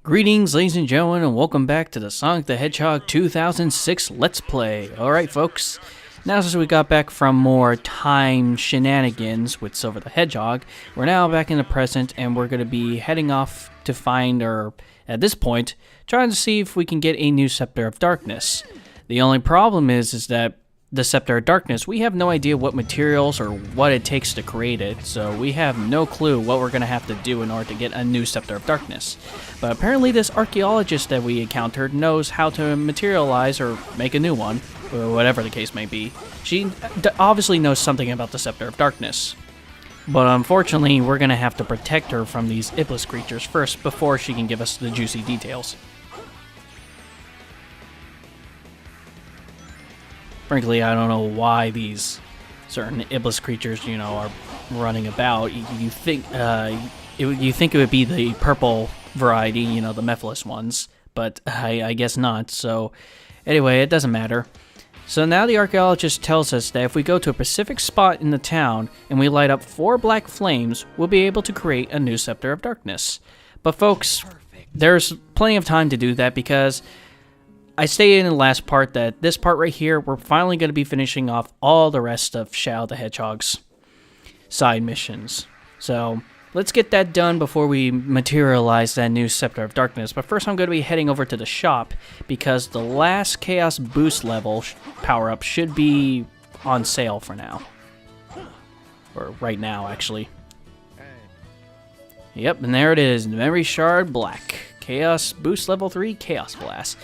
Greetings, ladies and gentlemen, and welcome back to the Sonic the Hedgehog 2006 Let's Play. Alright, folks, now since we got back from more time shenanigans with Silver the Hedgehog, we're now back in the present, and we're going to be heading off to find, or at this point, trying to see if we can get a new Scepter of Darkness. The only problem is that the Scepter of Darkness, we have no idea what materials or what it takes to create it, so we have no clue what we're going to have to do in order to get a new Scepter of Darkness. But apparently this archaeologist that we encountered knows how to materialize or make a new one, or whatever the case may be. She obviously knows something about the Scepter of Darkness. But unfortunately, we're going to have to protect her from these Iblis creatures first before she can give us the juicy details. Frankly, I don't know why these certain Iblis creatures, are running about. You think it would be the purple variety, the Mephiles ones, but I guess not. So anyway, it doesn't matter. So now the archaeologist tells us that if we go to a specific spot in the town and we light up 4 black flames, we'll be able to create a new Scepter of Darkness. But folks, there's plenty of time to do that because I stated in the last part that this part right here, we're finally going to be finishing off all the rest of Shadow the Hedgehog's side missions. So let's get that done before we materialize that new Scepter of Darkness. But first I'm going to be heading over to the shop because the last Chaos Boost level power-up should be on sale for now. Or right now, actually. Yep, and there it is. Memory Shard Black. Chaos Boost level 3, Chaos Blast.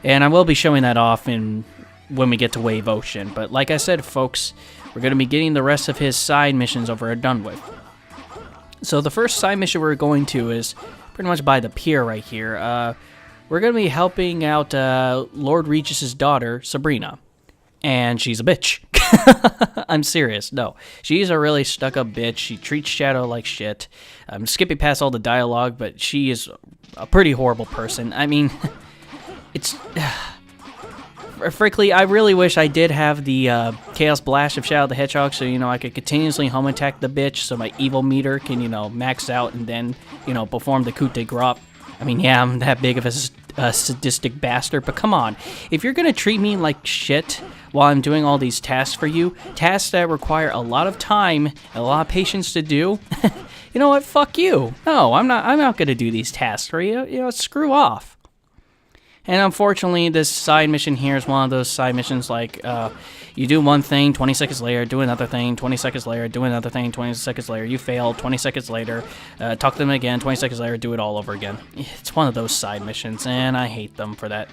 And I will be showing that off when we get to Wave Ocean. But like I said, folks, we're going to be getting the rest of his side missions over and done with. So the first side mission we're going to is pretty much by the pier right here. We're going to be helping out Lord Regis's daughter, Sabrina. And she's a bitch. I'm serious. No, she's a really stuck-up bitch. She treats Shadow like shit. I'm skipping past all the dialogue, but she is a pretty horrible person. I mean, it's... frankly, I really wish I did have the Chaos Blast of Shadow the Hedgehog so, I could continuously home attack the bitch so my evil meter can, max out and then, perform the coup de grace. I mean, yeah, I'm that big of a sadistic bastard, but come on. If you're going to treat me like shit while I'm doing all these tasks for you, tasks that require a lot of time and a lot of patience to do, you know what, fuck you. No, I'm not going to do these tasks for you. Screw off. And unfortunately, this side mission here is one of those side missions like, you do one thing, 20 seconds later, do another thing, 20 seconds later, do another thing, 20 seconds later, you fail, 20 seconds later, talk to them again, 20 seconds later, do it all over again. It's one of those side missions, and I hate them for that.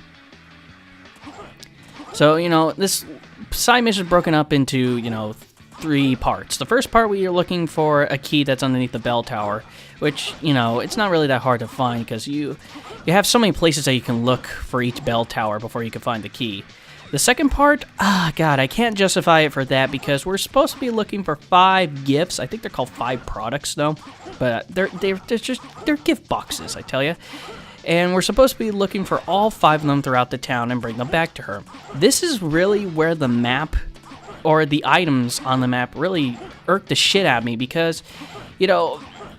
So, this side mission is broken up into, 3 parts. The first part, we are looking for a key that's underneath the bell tower, which, it's not really that hard to find because you have so many places that you can look for each bell tower before you can find the key. The second part, God, I can't justify it for that because we're supposed to be looking for 5 gifts. I think they're called 5 products though, but they're gift boxes, I tell you. And we're supposed to be looking for all 5 of them throughout the town and bring them back to her. This is really where the map or the items on the map really irk the shit out of me because,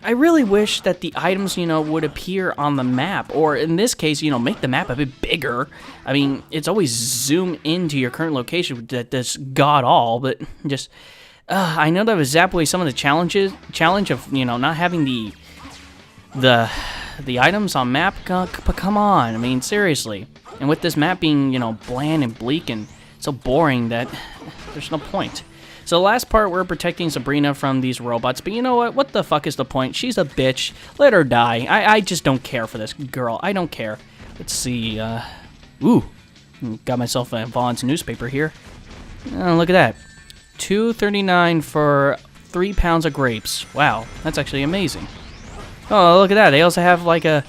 I really wish that the items, would appear on the map, or in this case, make the map a bit bigger. I mean, it's always zoom into your current location that does god all, but just, I know that was zap away some of the challenge of, not having the items on map, but come on, I mean, seriously. And with this map being, bland and bleak and so boring that there's no point. So the last part, we're protecting Sabrina from these robots, but you know what? What the fuck is the point? She's a bitch. Let her die. I just don't care for this girl. I don't care. Let's see. Ooh. Got myself a Vaughn's newspaper here. Look at that. $2.39 for 3 pounds of grapes. Wow. That's actually amazing. Oh, look at that. They also have like a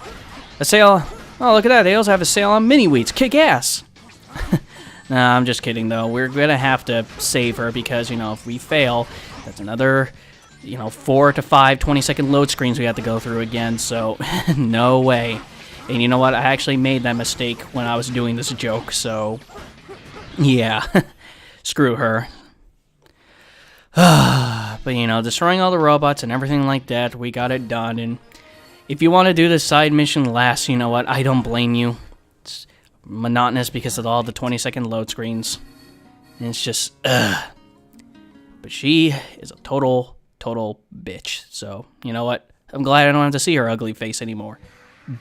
sale. Oh, look at that. They also have a sale on mini wheats. Kick ass. Nah, I'm just kidding, though. We're going to have to save her because, if we fail, that's another, 4 to 5 20-second load screens we have to go through again, so no way. And you know what? I actually made that mistake when I was doing this joke, so yeah, screw her. But, destroying all the robots and everything like that, we got it done, and If you want to do this side mission last, you know what? I don't blame you. It's monotonous because of all the 20-second load screens. And it's just, ugh. But she is a total bitch. So, you know what? I'm glad I don't have to see her ugly face anymore.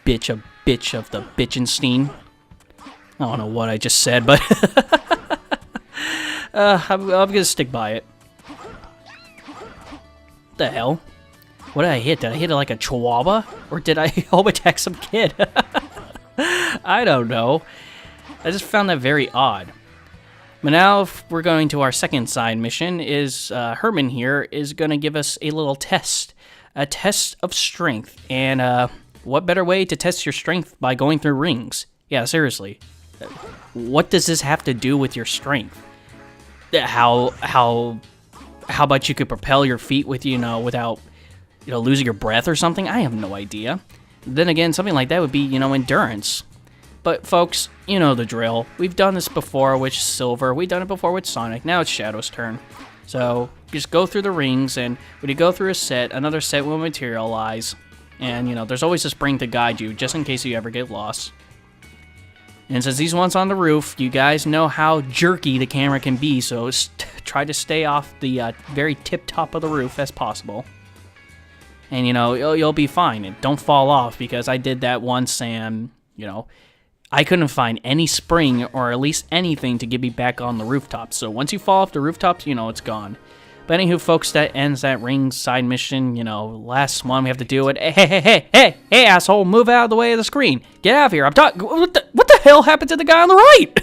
Bitch of the Bitchenstein. I don't know what I just said, but I'm gonna stick by it. What the hell? What did I hit? Did I hit it like a chihuahua? Or did I home attack some kid? I don't know. I just found that very odd. But now we're going to our second side mission. Is Herman here is going to give us a little test. A test of strength. And what better way to test your strength by going through rings? Yeah, seriously. What does this have to do with your strength? How about you could propel your feet with, without, losing your breath or something? I have no idea. Then again, something like that would be, endurance. But folks, you know the drill. We've done this before with Silver. We've done it before with Sonic. Now it's Shadow's turn. So just go through the rings, and when you go through a set, another set will materialize. And, there's always a spring to guide you, just in case you ever get lost. And since these ones on the roof, you guys know how jerky the camera can be, so try to stay off the very tip top of the roof as possible. And, you'll be fine. And don't fall off, because I did that once, and, I couldn't find any spring or at least anything to get me back on the rooftop. So once you fall off the rooftop, it's gone. But anywho, folks, that ends that ring side mission. Last one we have to do it. Hey, asshole, move out of the way of the screen. Get out of here. I'm talking. What the hell happened to the guy on the right?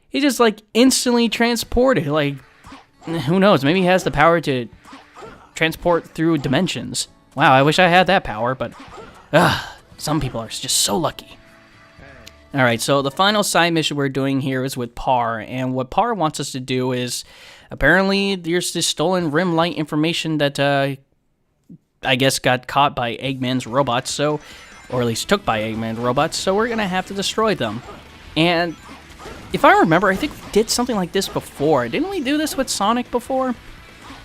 He just instantly transported. Who knows? Maybe he has the power to transport through dimensions. Wow, I wish I had that power, but some people are just so lucky. Alright, so the final side mission we're doing here is with Par, and what Par wants us to do is, apparently there's this stolen rim light information that, I guess got caught by Eggman's robots, or at least took by Eggman's robots, so we're gonna have to destroy them. And if I remember, I think we did something like this before. Didn't we do this with Sonic before?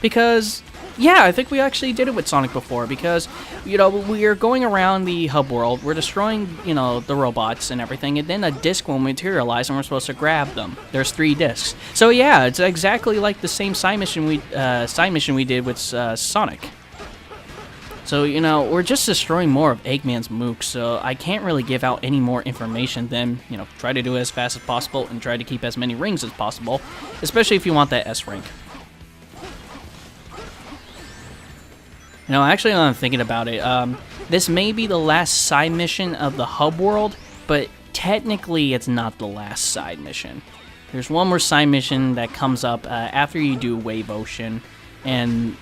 Because... yeah, I think we actually did it with Sonic before, because, we are going around the hub world, we're destroying, the robots and everything, and then a disc will materialize and we're supposed to grab them. There's 3 discs. So yeah, it's exactly like the same side mission we did with Sonic. So, we're just destroying more of Eggman's mooks, so I can't really give out any more information than, try to do it as fast as possible and try to keep as many rings as possible, especially if you want that S rank. Actually, now I'm thinking about it, this may be the last side mission of the hub world, but technically it's not the last side mission. There's one more side mission that comes up after you do Wave Ocean, and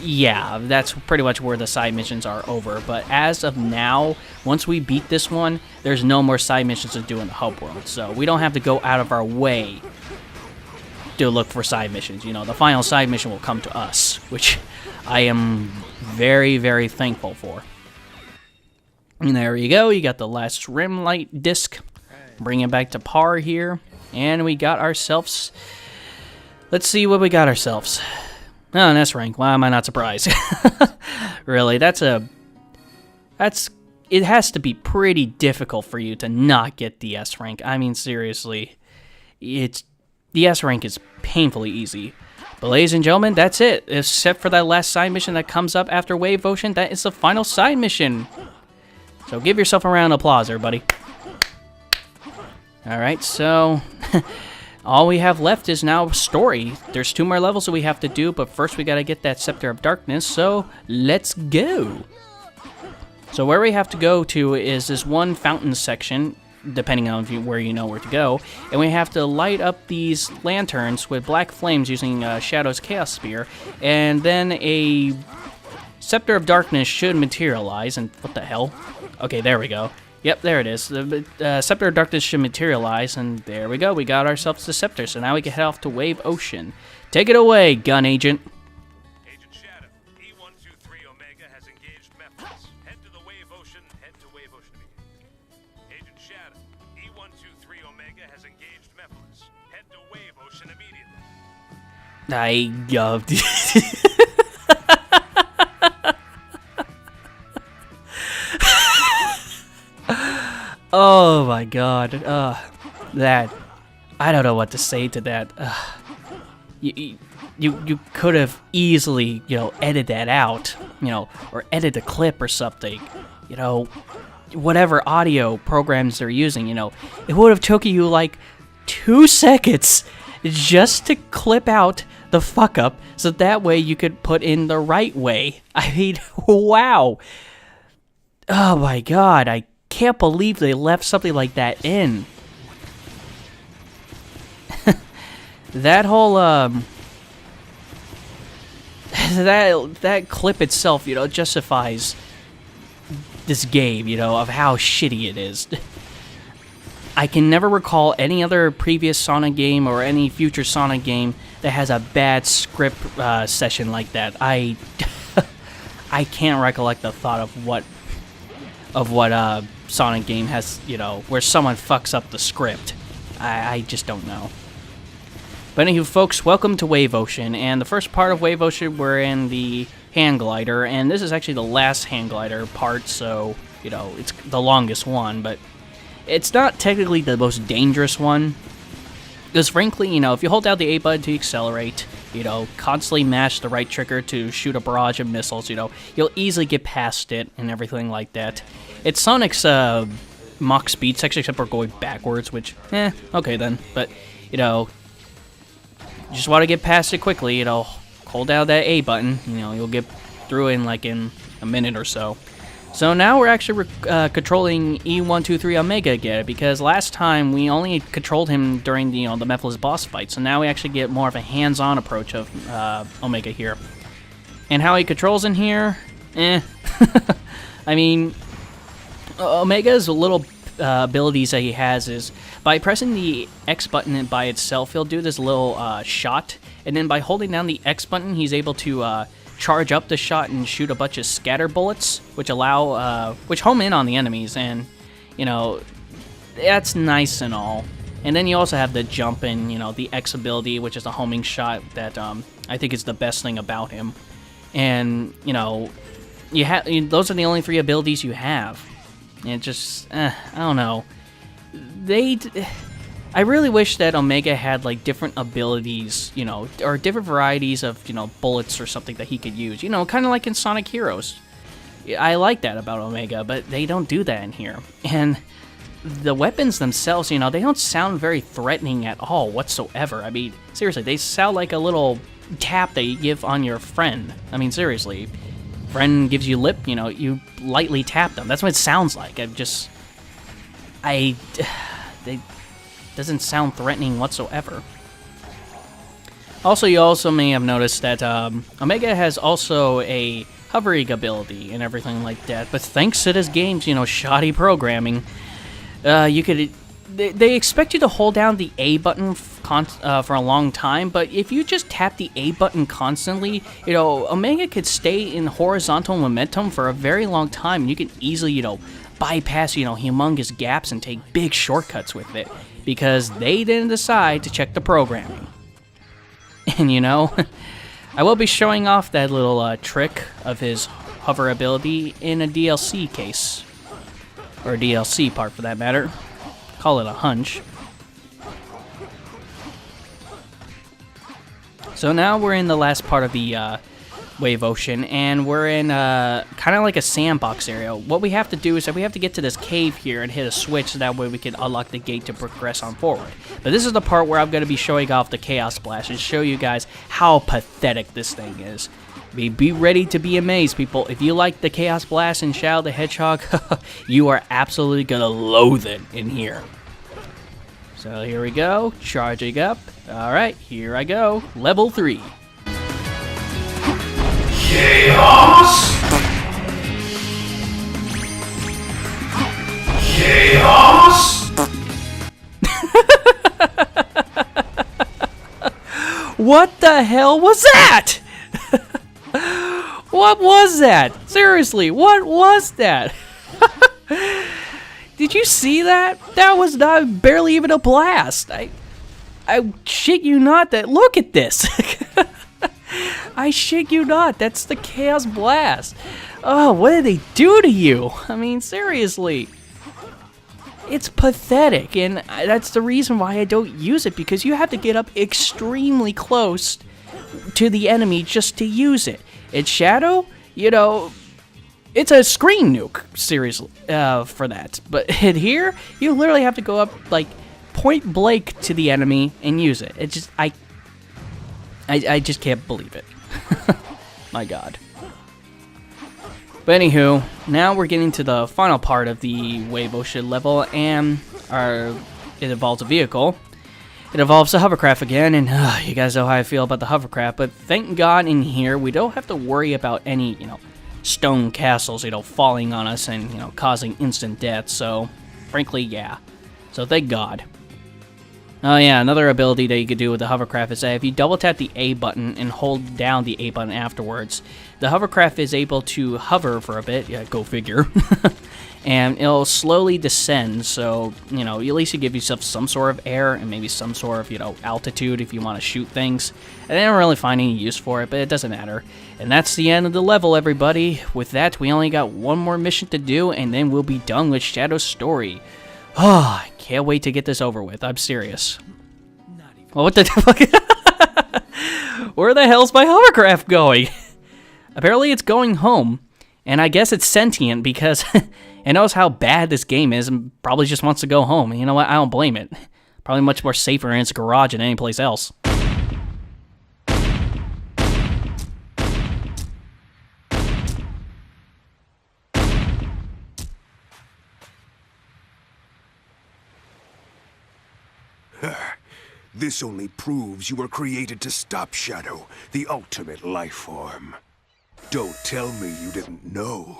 yeah, that's pretty much where the side missions are over. But as of now, once we beat this one, there's no more side missions to do in the hub world, so we don't have to go out of our way to look for side missions. The final side mission will come to us, which I am very, very thankful for. And there you go. You got the last rim light disc. Bring it back to Par here. And we got ourselves... let's see what we got ourselves. Oh, an S rank. Why am I not surprised? Really, it has to be pretty difficult for you to not get the S rank. I mean, seriously. The S rank is painfully easy. But ladies and gentlemen, that's it. Except for that last side mission that comes up after Wave Ocean, that is the final side mission. So give yourself a round of applause, everybody. Alright, so all we have left is now story. There's 2 more levels that we have to do, but first we gotta get that Scepter of Darkness, so let's go. So where we have to go to is this one fountain section, depending on where you know where to go, and we have to light up these lanterns with black flames using Shadow's Chaos Spear, and then a Scepter of Darkness should materialize, and what the hell? Okay, there we go. Yep, there it is. The Scepter of Darkness should materialize, and there we go. We got ourselves the Scepter, so now we can head off to Wave Ocean. Take it away, Gun Agent. Agent Shadow, E123 Omega has engaged Memphis. Head to the Wave Ocean, head to Wave Ocean immediately. Agent Shadow, E123 Omega has engaged Memphis. Head to Wave Ocean immediately. Oh my god. That. I don't know what to say to that. You could have easily, edit that out, or edit a clip or something, whatever audio programs they're using, it would have taken you like 2 seconds just to clip out the fuck up so that way you could put in the right way. I mean, wow. Oh my god, I can't believe they left something like that in. That whole, that clip itself, justifies this game, of how shitty it is. I can never recall any other previous Sonic game or any future Sonic game that has a bad script session like that. I can't recollect the thought of what Sonic game has, where someone fucks up the script. I just don't know. But anywho, folks, welcome to Wave Ocean, and the first part of Wave Ocean, we're in the hand glider, and this is actually the last hand glider part, so, it's the longest one, but it's not technically the most dangerous one, because frankly, if you hold down the A button to accelerate, constantly mash the right trigger to shoot a barrage of missiles, you'll easily get past it and everything like that. It's Sonic's Mach speed section, except for going backwards, which, okay then, but, you just want to get past it quickly, hold down that A button, you'll get through in like in a minute or so. So now we're actually controlling E123 Omega again, because last time we only controlled him during the the Mephiles boss fight, so now we actually get more of a hands-on approach of Omega here. And how he controls in here, I mean, Omega's little abilities that he has is by pressing the X button by itself, he'll do this little shot, and then by holding down the X button, he's able to charge up the shot and shoot a bunch of scatter bullets, which which home in on the enemies, and that's nice and all. And then you also have the jump and the X ability, which is a homing shot that I think is the best thing about him. And you have those are the only 3 abilities you have. And it just I don't know. I really wish that Omega had like different abilities, or different varieties of, bullets or something that he could use, kind of like in Sonic Heroes. I like that about Omega, but they don't do that in here. And the weapons themselves, they don't sound very threatening at all whatsoever. I mean, seriously, they sound like a little tap that you give on your friend. I mean, seriously, friend gives you lip, you lightly tap them. That's what it sounds like. It doesn't sound threatening whatsoever. Also, you also may have noticed that Omega has also a hovering ability and everything like that. But thanks to this game's, shoddy programming, they expect you to hold down the A button for a long time, but if you just tap the A button constantly, Omega could stay in horizontal momentum for a very long time, and you can easily, bypass, humongous gaps and take big shortcuts with it, because they didn't decide to check the programming. And I will be showing off that little trick of his hover ability in a DLC case, or a DLC part for that matter. Call it a hunch. So now we're in the last part of the Wave Ocean, and we're in kind of like a sandbox area. What we have to do is that we have to get to this cave here and hit a switch, so that way we can unlock the gate to progress on forward. But this is the part where I'm going to be showing off the Chaos Blast and show you guys how pathetic this thing is. Be ready to be amazed, people. If you like the Chaos Blast and Shadow the Hedgehog, you are absolutely going to loathe it in here. So here we go, charging up. Alright, here I go. Level 3. Chaos! Chaos! What the hell was that? What was that? Seriously, what was that? Did you see that? That was not barely even a blast. I shit you not that. Look at this. I shit you not. That's the Chaos Blast. Oh, what did they do to you? I mean, seriously. It's pathetic, and that's the reason why I don't use it, because you have to get up extremely close to the enemy just to use it. It's Shadow, you know, it's a screen nuke, seriously, for that. But here, you literally have to go up, like, point blank to the enemy and use it. It just, I just can't believe it. My god. But anywho, now we're getting to the final part of the Wave Ocean level, and it involves a vehicle. It involves a hovercraft again, and you guys know how I feel about the hovercraft, but thank God in here we don't have to worry about any, stone castles, falling on us and, causing instant death, so frankly, yeah. So thank God. Oh yeah, another ability that you could do with the hovercraft is that if you double tap the A button and hold down the A button afterwards, the hovercraft is able to hover for a bit, yeah, go figure, and it'll slowly descend, so, at least you give yourself some sort of air and maybe some sort of, altitude if you want to shoot things. I didn't really find any use for it, but it doesn't matter. And that's the end of the level, everybody. With that, we only got one more mission to do, and then we'll be done with Shadow's story. Oh, I can't wait to get this over with. I'm serious. Well, what the fuck? Where the hell's my hovercraft going? Apparently it's going home. And I guess it's sentient because it knows how bad this game is and probably just wants to go home. And you know what? I don't blame it. Probably much more safer in its garage than any place else. This only proves you were created to stop Shadow, the ultimate life form. Don't tell me you didn't know.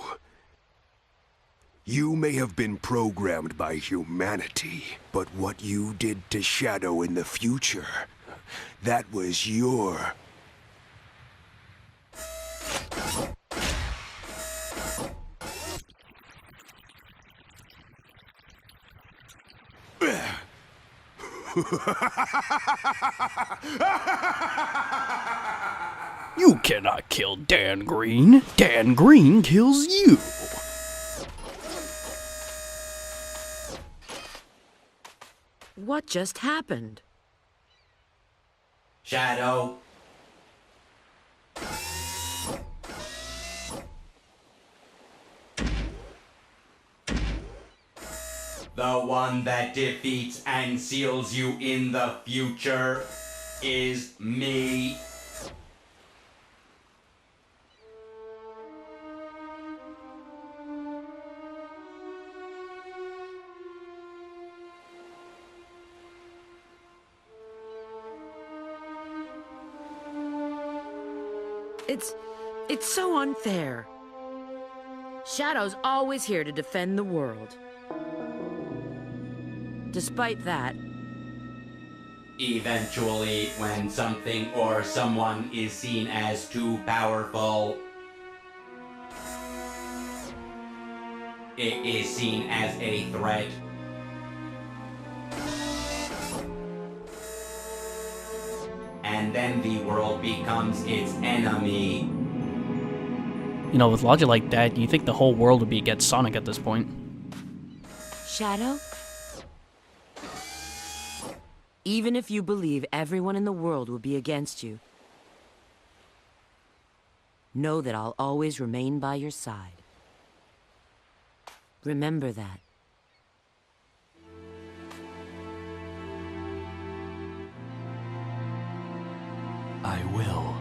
You may have been programmed by humanity, but what you did to Shadow in the future, that was your... You cannot kill Dan Green. Dan Green kills you. What just happened? Shadow. The one that defeats and seals you in the future is me. It's so unfair. Shadow's always here to defend the world. Despite that, Eventually, when something or someone is seen as too powerful, it is seen as a threat. And then the world becomes its enemy. With logic like that, you think the whole world would be against Sonic at this point. Shadow? Even if you believe everyone in the world will be against you, know that I'll always remain by your side. Remember that. I will.